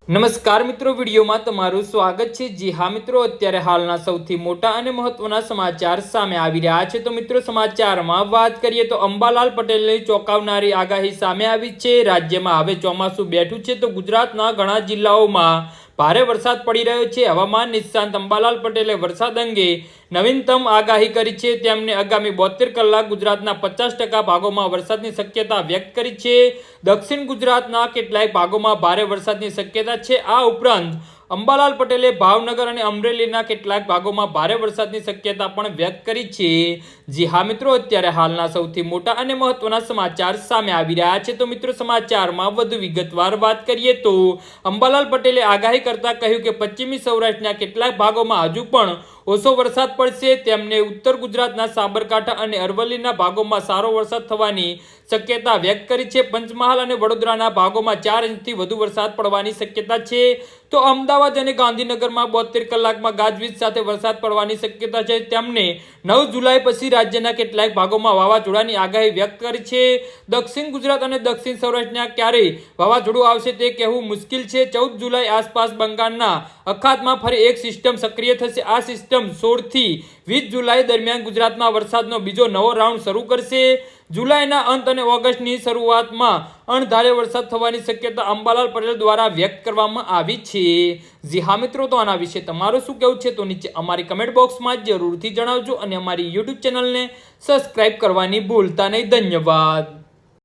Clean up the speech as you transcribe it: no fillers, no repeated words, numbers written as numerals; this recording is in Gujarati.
નમસ્કાર મિત્રો, વિડીયોમાં તમારું સ્વાગત છે। જી હા મિત્રો, અત્યારે હાલના સૌથી મોટા અને મહત્વના સમાચાર સામે આવી રહ્યા છે। તો મિત્રો, સમાચારમાં વાત કરીએ તો અંબાલાલ પટેલની ચોંકાવનારી આગાહી સામે આવી છે। રાજ્યમાં હવે ચોમાસું બેઠું છે તો ગુજરાતના ઘણા જિલ્લાઓમાં ભારે વરસાદ પડી રહ્યો છે। હવામાન નિષ્ણાત અંબાલાલ પટેલે વરસાદ અંગે નવીનતમ આગાહી કરી છે। તેમણે આગામી 72 કલાક ગુજરાતના 50% ભાગોમાં વરસાદની શક્યતા વ્યક્ત કરી છે। દક્ષિણ ગુજરાતના કેટલાક ભાગોમાં ભારે વરસાદની શક્યતા છે। આ ઉપરાંત અંબાલાલ પટેલે ભાવનગર અને અમરેલીના કેટલાક ભાગોમાં ભારે વરસાદની શક્યતા પણ વ્યક્ત કરી છે। જી હા મિત્રો, અત્યારે હાલના સૌથી મોટા અને મહત્વના સમાચાર સામે આવી રહ્યા છે। તો મિત્રો, સમાચારમાં વધુ વિગતવાર વાત કરીએ તો અંબાલાલ પટેલે આગાહી કરતા કહ્યું કે પશ્ચિમી સૌરાષ્ટ્રના કેટલાક ભાગોમાં હજુ પણ ઓછો વરસાદ પડશે। તેમણે ઉત્તર ગુજરાતના સાબરકાંઠા અને અરવલ્લીના ભાગોમાં સારો વરસાદ થવાની શક્યતા વ્યક્ત કરી છે। પંચમહાલ અને વડોદરાના ભાગોમાં 4 ઇંચથી વધુ વરસાદ પડવાની શક્યતા છે। તો અમદાવાદ અને ગાંધીનગરમાં 72 કલાકમાં ગાજવીજ સાથે વરસાદ પડવાની શક્યતા છે। તેમણે 9 જુલાઈ પછી રાજ્યના કેટલાક ભાગોમાં વાવાઝોડાની આગાહી વ્યક્ત કરી છે। દક્ષિણ ગુજરાત અને દક્ષિણ સૌરાષ્ટ્રના ક્યારે વાવાઝોડું આવશે તે કહેવું મુશ્કેલ છે। 14 જુલાઈ આસપાસ બંગાળના અખાતમાં ફરી એક સિસ્ટમ સક્રિય થશે। આ સિસ્ટમ 16 થી 20 જુલાઈ દરમિયાન ગુજરાતમાં વરસાદનો બીજો નવો રાઉન્ડ શરૂ કરશે। જુલાઈના અંત અને ઓગસ્ટની શરૂઆતમાં અણધાર્ય વરસાદ થવાની શક્યતા અંબાલાલ પટેલ દ્વારા વ્યક્ત કરવામાં આવી છે। જી હા મિત્રો, તો આના વિશે તમારું શું કહેવું છે તો નીચે અમારી કમેન્ટ બોક્સમાં જરૂરથી જણાવજો અને અમારી યુટ્યુબ ચેનલને સબસ્ક્રાઇબ કરવાની ભૂલતા નહીં। ધન્યવાદ।